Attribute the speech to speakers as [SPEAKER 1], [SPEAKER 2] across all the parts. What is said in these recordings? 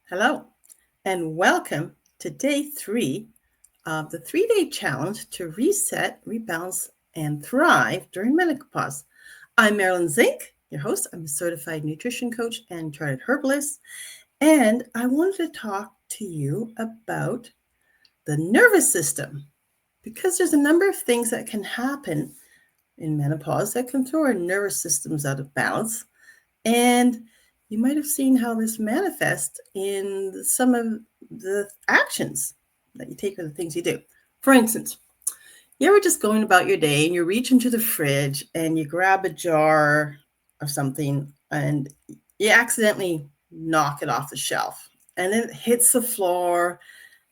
[SPEAKER 1] Hello, and welcome to day 3 of the 3-day challenge to reset, rebalance, and thrive during menopause. I'm Marilyn Zink, your host. I'm a certified nutrition coach and chartered herbalist, and I wanted to talk to you about the nervous system because there's a number of things that can happen in menopause that can throw our nervous systems out of balance. And you might have seen how this manifests in some of the actions that you take or the things you do. For instance, you ever just going about your day and you reach into the fridge and you grab a jar of something and you accidentally knock it off the shelf and it hits the floor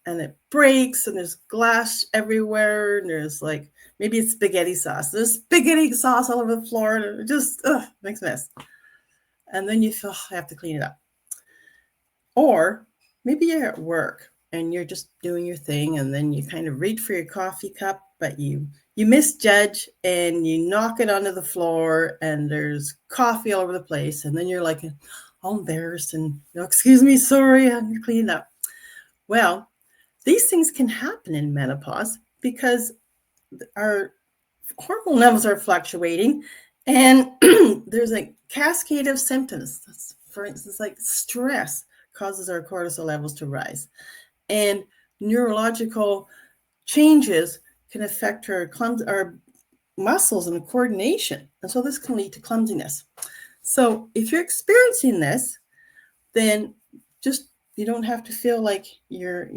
[SPEAKER 1] and it breaks and there's glass everywhere and there's like maybe it's spaghetti sauce. There's spaghetti sauce all over the floor and it just makes a mess. And then you feel, I have to clean it up. Or maybe you're at work and you're just doing your thing and then you kind of reach for your coffee cup, but you misjudge and you knock it onto the floor and there's coffee all over the place. And then you're like all embarrassed and, excuse me, sorry, I have to clean it up. Well, these things can happen in menopause because our hormone levels are fluctuating and there's a cascade of symptoms. For instance, like stress causes our cortisol levels to rise, and neurological changes can affect our muscles and coordination. And so this can lead to clumsiness. So if you're experiencing this, then just you don't have to feel like you're,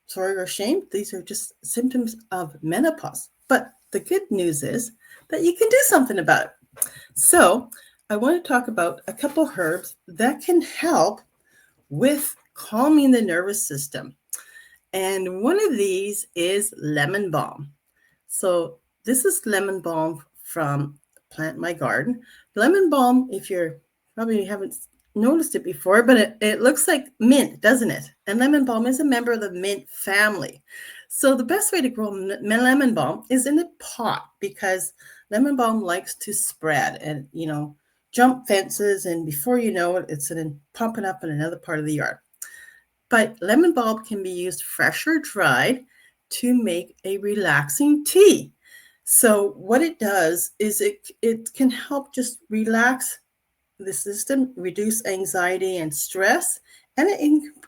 [SPEAKER 1] sorry or ashamed. These are just symptoms of menopause. But the good news is that you can do something about it. So I want to talk about a couple herbs that can help with calming the nervous system. And one of these is lemon balm. So this is lemon balm from Plant My Garden. Lemon balm, if you're probably haven't noticed it before, but it looks like mint, doesn't it? And lemon balm is a member of the mint family. So the best way to grow lemon balm is in a pot because lemon balm likes to spread and, jump fences. And before you know it, it's pumping up in another part of the yard. But lemon balm can be used fresh or dried to make a relaxing tea. So what it does is it can help just relax the system, reduce anxiety and stress, and it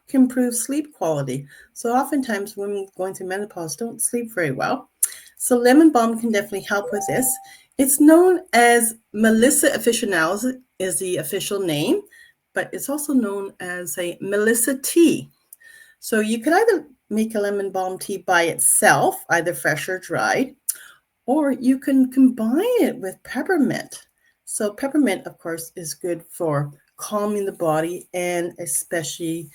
[SPEAKER 1] can improve sleep quality. So oftentimes women going through menopause don't sleep very well. So lemon balm can definitely help with this. It's known as Melissa officinalis is the official name, but it's also known as a Melissa tea. So you could either make a lemon balm tea by itself, either fresh or dried, or you can combine it with peppermint. So peppermint, of course, is good for calming the body and especially,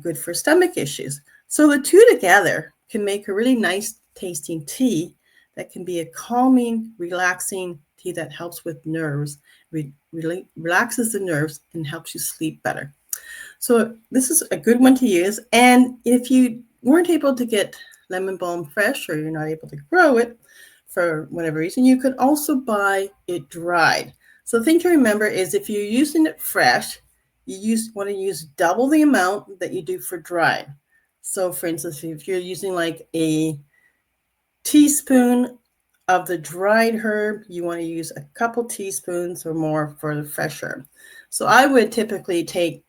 [SPEAKER 1] good for stomach issues. So the two together can make a really nice tasting tea that can be a calming, relaxing tea that helps with nerves, relaxes the nerves and helps you sleep better. So this is a good one to use. And if you weren't able to get lemon balm fresh or you're not able to grow it for whatever reason, you could also buy it dried. So the thing to remember is if you're using it fresh, want to use double the amount that you do for dried. So for instance, if you're using like a teaspoon of the dried herb, you want to use a couple teaspoons or more for the fresh herb. So I would typically take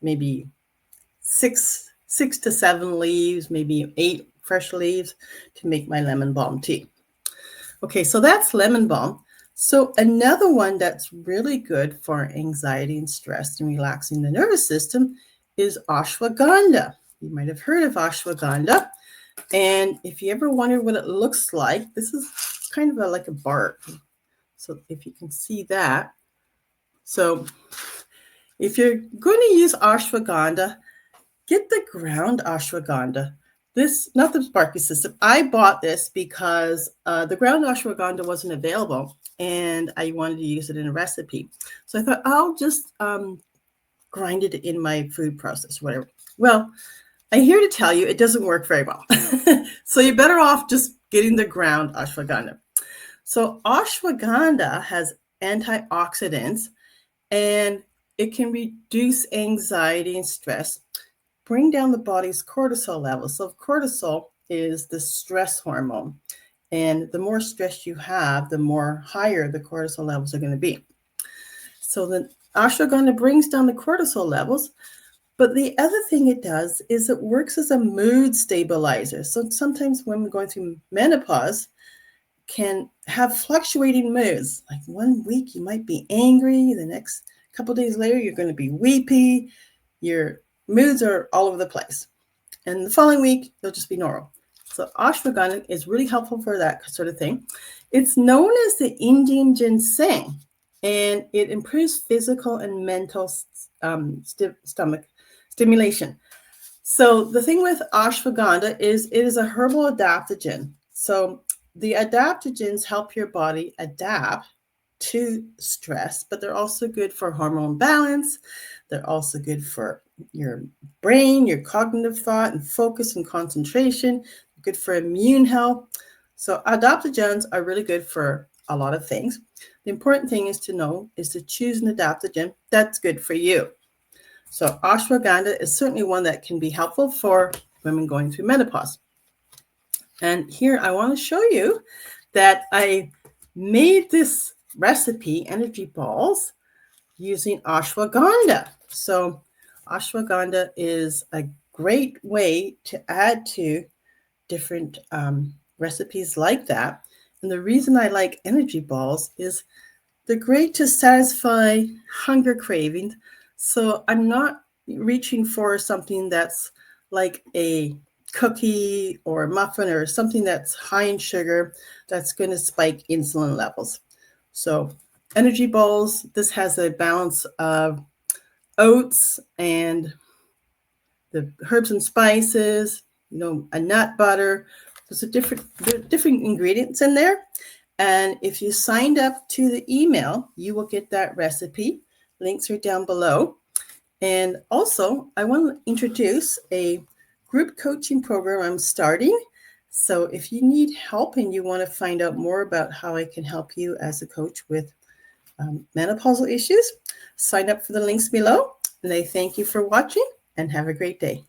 [SPEAKER 1] maybe six to 7 leaves, maybe 8 fresh leaves to make my lemon balm tea. Okay, so that's lemon balm. So another one that's really good for anxiety and stress and relaxing the nervous system is ashwagandha. You might have heard of ashwagandha. And if you ever wondered what it looks like, this is kind of like a bark. So if you can see that. So if you're going to use ashwagandha, get the ground ashwagandha. This, not the sparky system. I bought this because the ground ashwagandha wasn't available and I wanted to use it in a recipe. So I thought I'll just grind it in my food process, whatever. Well, I'm here to tell you it doesn't work very well. So you're better off just getting the ground ashwagandha. So ashwagandha has antioxidants and it can reduce anxiety and stress, bring down the body's cortisol levels. So cortisol is the stress hormone. And the more stress you have, the more higher the cortisol levels are going to be. So the ashwagandha brings down the cortisol levels. But the other thing it does is it works as a mood stabilizer. So sometimes women going through menopause can have fluctuating moods. Like one week you might be angry, the next couple days later you're going to be weepy. Your moods are all over the place. And the following week they'll just be normal. So ashwagandha is really helpful for that sort of thing. It's known as the Indian ginseng, and it improves physical and mental stomach stimulation. So the thing with ashwagandha is it is a herbal adaptogen. So the adaptogens help your body adapt to stress, but they're also good for hormone balance. They're also good for your brain, your cognitive thought and focus and concentration, good for immune health. So adaptogens are really good for a lot of things. The important thing is to know is to choose an adaptogen that's good for you. So ashwagandha is certainly one that can be helpful for women going through menopause. And here I want to show you that I made this recipe, energy balls, using ashwagandha. So ashwagandha is a great way to add to different recipes like that. And the reason I like energy balls is they're great to satisfy hunger cravings. So I'm not reaching for something that's like a cookie or a muffin or something that's high in sugar that's going to spike insulin levels. So energy balls, this has a balance of oats and the herbs and spices, a nut butter. There's different ingredients in there. And if you signed up to the email, you will get that recipe. Links are down below. And also, I want to introduce a group coaching program I'm starting. So if you need help and you want to find out more about how I can help you as a coach with menopausal issues, sign up for the links below. And I thank you for watching and have a great day.